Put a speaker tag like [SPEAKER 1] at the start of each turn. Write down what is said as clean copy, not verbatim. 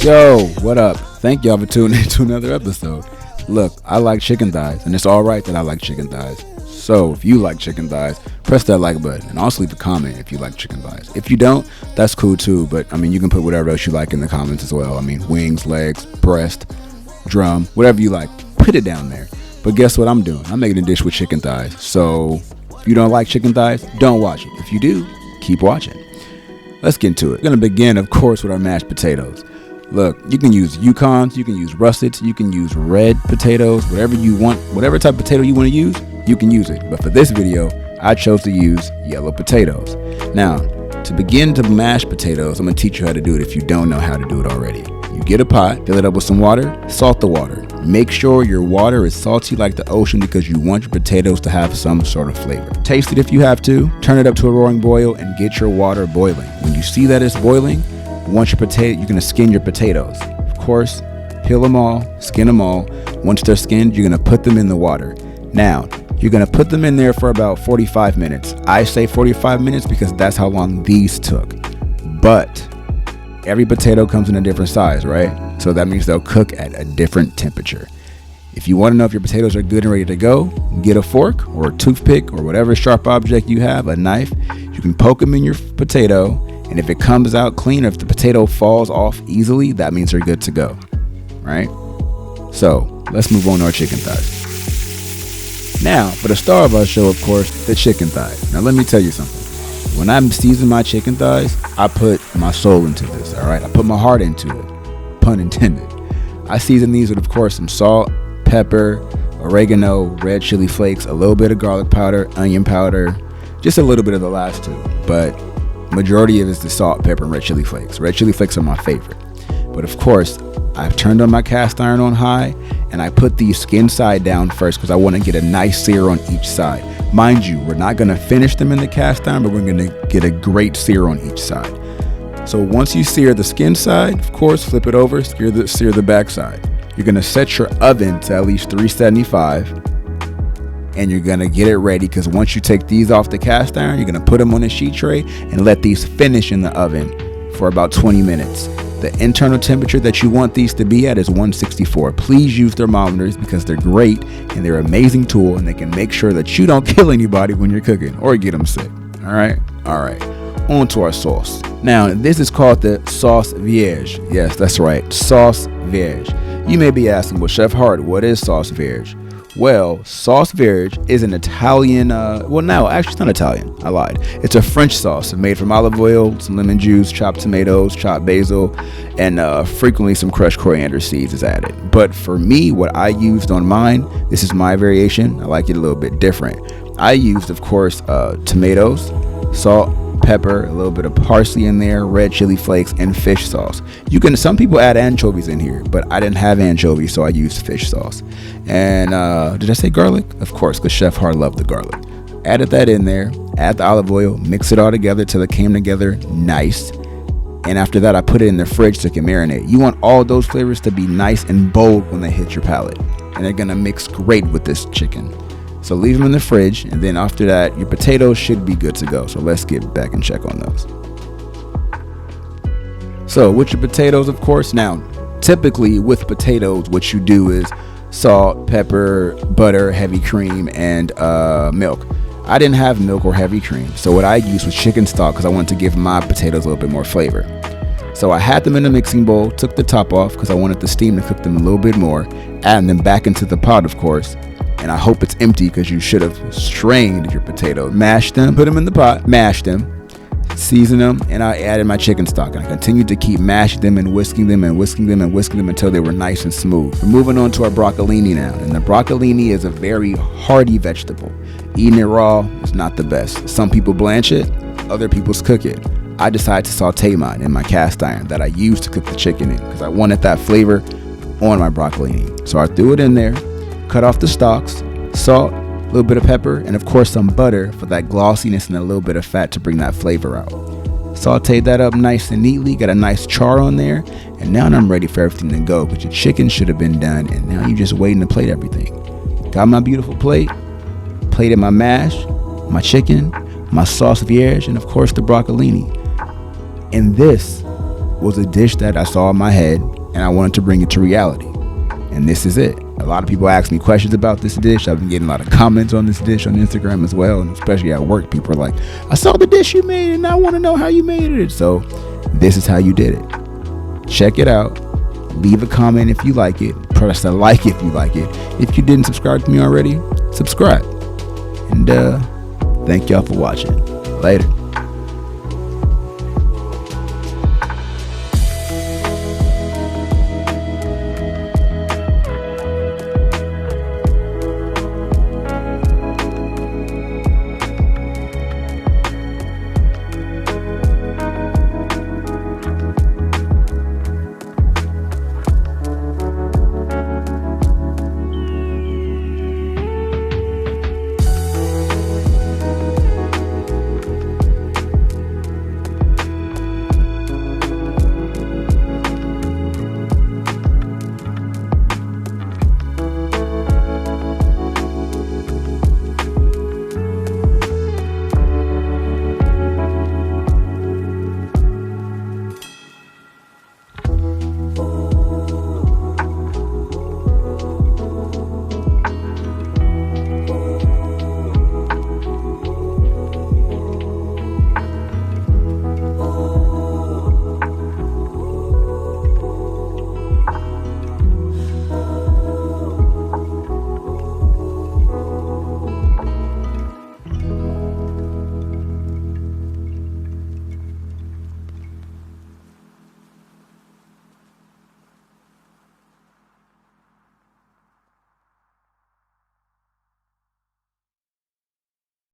[SPEAKER 1] Yo, what up? Thank y'all for tuning in to another episode. Look, I like chicken thighs, and it's alright that I like chicken thighs. So, if you like chicken thighs, press that like button, and also leave a comment if you like chicken thighs. If you don't, that's cool too, but I mean, you can put whatever else you like in the comments as well. I mean, wings, legs, breast, drum, whatever you like, put it down there. But guess what I'm doing? I'm making a dish with chicken thighs. So, if you don't like chicken thighs, don't watch it. If you do, keep watching. Let's get into it. We're going to begin, of course, with our mashed potatoes. Look, you can use Yukons, you can use russets, you can use red potatoes, whatever you want, whatever type of potato you want to use, you can use it. But for this video, I chose to use yellow potatoes. Now, to begin to mash potatoes, I'm going to teach you how to do it if you don't know how to do it already. You get a pot, fill it up with some water, salt the water. Make sure your water is salty like the ocean because you want your potatoes to have some sort of flavor. Taste it if you have to, turn it up to a roaring boil, and get your water boiling. When you see that it's boiling, once you're going to skin your potatoes. Of course, peel them all, skin them all. Once they're skinned, you're going to put them in the water. Now, you're going to put them in there for about 45 minutes. I say 45 minutes because that's how long these took. But every potato comes in a different size, right? So that means they'll cook at a different temperature. If you want to know if your potatoes are good and ready to go, get a fork or a toothpick or whatever sharp object you have, a knife. You can poke them in your potato. And if it comes out clean, or if the potato falls off easily, that means they're good to go, right? So let's move on to our chicken thighs. Now, for the star of our show, of course, the chicken thighs. Now, let me tell you something. When I'm seasoning my chicken thighs, I put my soul into this, all right? I put my heart into it, pun intended. I season these with, of course, some salt, pepper, oregano, red chili flakes, a little bit of garlic powder, onion powder, just a little bit of the last two, but majority of it is the salt, pepper, and red chili flakes. Red chili flakes are my favorite. But of course, I've turned on my cast iron on high, and I put the skin side down first because I want to get a nice sear on each side. Mind you, we're not going to finish them in the cast iron, but we're going to get a great sear on each side. So once you sear the skin side, of course, flip it over, sear the back side. You're going to set your oven to at least 375. And you're going to get it ready because once you take these off the cast iron, you're going to put them on a sheet tray and let these finish in the oven for about 20 minutes. The internal temperature that you want these to be at is 164. Please use thermometers because they're great and they're an amazing tool and they can make sure that you don't kill anybody when you're cooking or get them sick. All right. On to our sauce. Now, this is called the Sauce Vierge. Yes, that's right. Sauce Vierge. You may be asking, well, Chef Hart, what is Sauce Vierge? Well, Sauce Vierge is an Italian, it's not Italian, I lied. It's a French sauce made from olive oil, some lemon juice, chopped tomatoes, chopped basil, and frequently some crushed coriander seeds is added. But for me, what I used on mine, this is my variation, I like it a little bit different. I used, of course, tomatoes, salt, pepper, a little bit of parsley in there, red chili flakes, and fish sauce. Some people add anchovies in here, but I didn't have anchovies, so I used fish sauce. And did I say garlic? Of course, because Chef Hart loved the garlic. Added that in there, add the olive oil, mix it all together till it came together nice. And after that, I put it in the fridge so it can marinate. You want all those flavors to be nice and bold when they hit your palate. And they're gonna mix great with this chicken. So leave them in the fridge, and then after that, your potatoes should be good to go. So let's get back and check on those. So with your potatoes, of course, now, typically with potatoes, what you do is salt, pepper, butter, heavy cream, and milk. I didn't have milk or heavy cream, so what I used was chicken stock because I wanted to give my potatoes a little bit more flavor. So I had them in a mixing bowl, took the top off because I wanted the steam to cook them a little bit more, adding them back into the pot, of course. And I hope it's empty because you should have strained your potatoes. Mashed them, put them in the pot, mashed them, seasoned them, and I added my chicken stock. And I continued to keep mashing them and whisking them and whisking them and whisking them until they were nice and smooth. We're moving on to our broccolini now. And the broccolini is a very hearty vegetable. Eating it raw is not the best. Some people blanch it, other people cook it. I decided to saute mine in my cast iron that I used to cook the chicken in because I wanted that flavor on my broccolini. So I threw it in there. Cut off the stalks, salt, a little bit of pepper, and of course some butter for that glossiness and a little bit of fat to bring that flavor out. Sauteed that up nice and neatly, got a nice char on there, and now I'm ready for everything to go, because your chicken should have been done, and now you're just waiting to plate everything. Got my beautiful plate, plated my mash, my chicken, my sauce vierge, and of course the broccolini. And this was a dish that I saw in my head, and I wanted to bring it to reality. And this is it. A lot of people ask me questions about this dish. I've been getting a lot of comments on this dish on Instagram as well, and especially at work, people are like, I saw the dish you made and I want to know how you made it. So this is how you did it. Check it out. Leave a comment if you like it. Press a like if you like it. If you didn't subscribe to me already, subscribe. And thank y'all for watching. Later.